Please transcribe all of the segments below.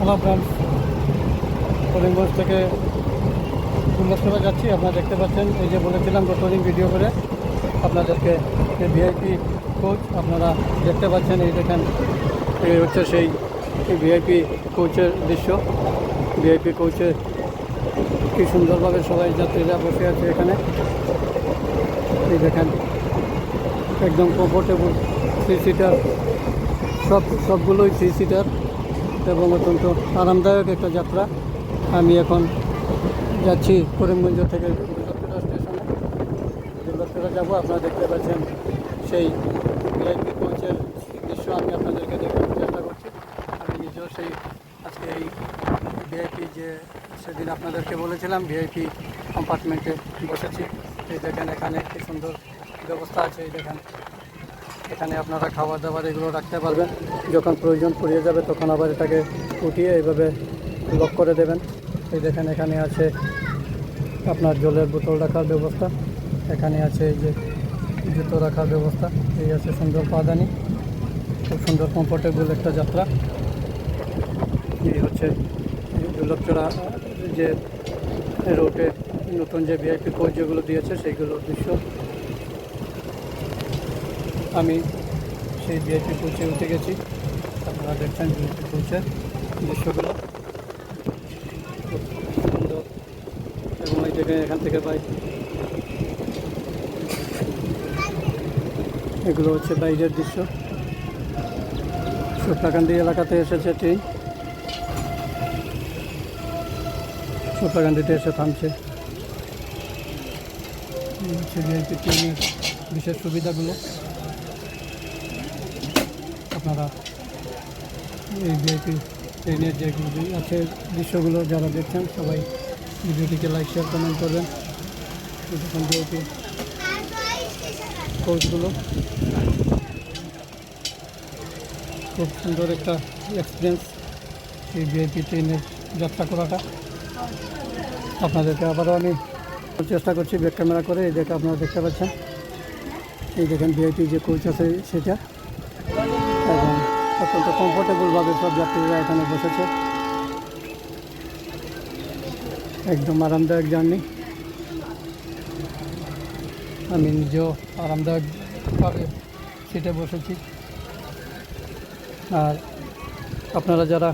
Hello friends, Karimganj থেকে দুর্লভপুরে যাচ্ছি। আপনারা দেখতে পাচ্ছেন, এই যে বলেছিলাম রেকর্ডিং ভিডিও করে আপনাদেরকে ভিআইপি কোচ আপনারা দেখতে পাচ্ছেন। এই দেখেন, এই হচ্ছে সেই ভিআইপি কোচের দৃশ্য। ভিআইপি কোচে কি সুন্দরভাবে সবাই যাত্রীরা বসে আছে এখানে। এই দেখেন, একদম কমফোর্টেবল 3 সিটার, সবগুলোই 3 সিটার এবং অত্যন্ত আরামদায়ক একটা যাত্রা। আমি এখন যাচ্ছি করিমগঞ্জ থেকে দুর্লভপুরা স্টেশনে। দুর্লভপুরা যাবো। আপনারা দেখতে পাচ্ছেন সেই ভিআইপি কোচের দৃশ্য আমি আপনাদেরকে দেখানোর চেষ্টা করছি। আমি নিজেও সেই আজকে এই ভিআইপি যে সেদিন আপনাদেরকে বলেছিলাম ভিআইপি কম্পার্টমেন্টে বসেছি। এই দেখেন, এখানে কি সুন্দর ব্যবস্থা আছে। এই দেখেন, এখানে আপনারা খাবার দাবার এগুলো রাখতে পারবেন। যখন প্রয়োজন পড়িয়ে যাবে তখন আবার এটাকে উঠিয়ে এইভাবে লক করে দেবেন। এই দেখেন, এখানে আছে আপনার জলের বোতল রাখার ব্যবস্থা, এখানে আছে এই যে জুতো রাখার ব্যবস্থা, এই আছে সুন্দর পাদানি। খুব সুন্দর কমফোর্টেবল একটা যাত্রা। এই হচ্ছে দুর্লভচড়া যে রোডে নতুন যে ভিআইপি কোচ যেগুলো দিয়েছে সেইগুলোর দৃশ্য। আমি সেই ভিআইপি কোচে উঠে গেছি। আপনারা দেখছেন ভিআইপি কোচের দৃশ্যগুলো খুব সুন্দর। এবং এই জায়গায় এখান থেকে এগুলো হচ্ছে বাইরের দৃশ্য। সুপ্রাকান্দি এলাকাতে এসেছে ট্রেন, সুপ্রাকান্দিতে এসে থামছে। এই হচ্ছে ভিআইপি ট্রেনের বিশেষ সুবিধাগুলো। আপনারা এই ভিআইপি ট্রেনের যেগুলো আছে দৃশ্যগুলো যারা দেখছেন সবাই ভিডিওটিকে লাইক, শেয়ার, কমেন্ট করবেন। দেখুন ভিআইপি কোচগুলো, খুব সুন্দর একটা এক্সপিরিয়েন্স এই ভিআইপি ট্রেনের যাত্রা করাটা। আপনাদেরকে আবারও আমি চেষ্টা করছি ব্যাক ক্যামেরা করে। এই দেখে আপনারা দেখতে পাচ্ছেন, এই দেখেন ভিআইপি যে কোচ আছে সেটা, এবং অত্যন্ত কমফোর্টেবলভাবে সব যাত্রীরা এখানে বসেছে। একদম আরামদায়ক জার্নি। আমি নিজেও আরামদায়কভাবে সিটে বসেছি। আর আপনারা যারা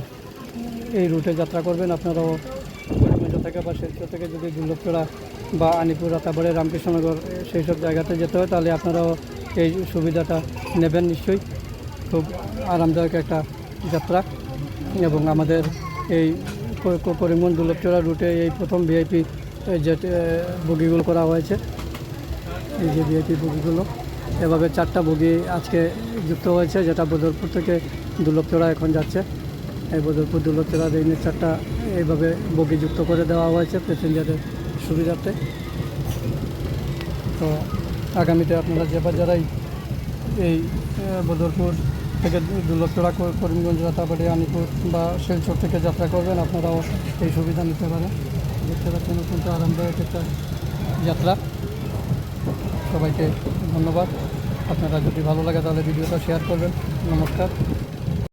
এই রুটে যাত্রা করবেন, আপনারাও করিমগঞ্জ থেকে বা শিলচর থেকে যদি দুর্লভচড়া বা আনিপুর, রাতাবাড়ি, রামকৃষ্ণনগর সেই সব জায়গাতে যেতে হয় তাহলে আপনারাও এই সুবিধাটা নেবেন নিশ্চয়ই। খুব আরামদায়ক একটা যাত্রা। এবং আমাদের এই করিমগঞ্জ দুর্লভচড়া রুটে এই প্রথম ভিআইপি যে বগিগুলো করা হয়েছে। এই যে ভিআইপি বগিগুলো এভাবে 4টা বগি আজকে যুক্ত হয়েছে, যেটা বদরপুর থেকে দুর্লভচড়া এখন যাচ্ছে। এই বদরপুর দুর্লভচড়া রেঞ্জের 4টা এইভাবে বগি যুক্ত করে দেওয়া হয়েছে প্যাসেঞ্জারের সুবিধার্থে। তো আগামীতে আপনারা যারাই এই বদরপুর থেকে দুর্লভচড়া, করিমগঞ্জ, রাতাবাড়ি, আনিপুর বা শিলচর থেকে যাত্রা করবেন, আপনারাও এই সুবিধা নিতে পারেন। দেখতে পাচ্ছেন অত্যন্ত আরামদায়ক একটা যাত্রা। সবাইকে ধন্যবাদ। আপনারা যদি ভালো লাগে তাহলে ভিডিওটা শেয়ার করবেন। নমস্কার।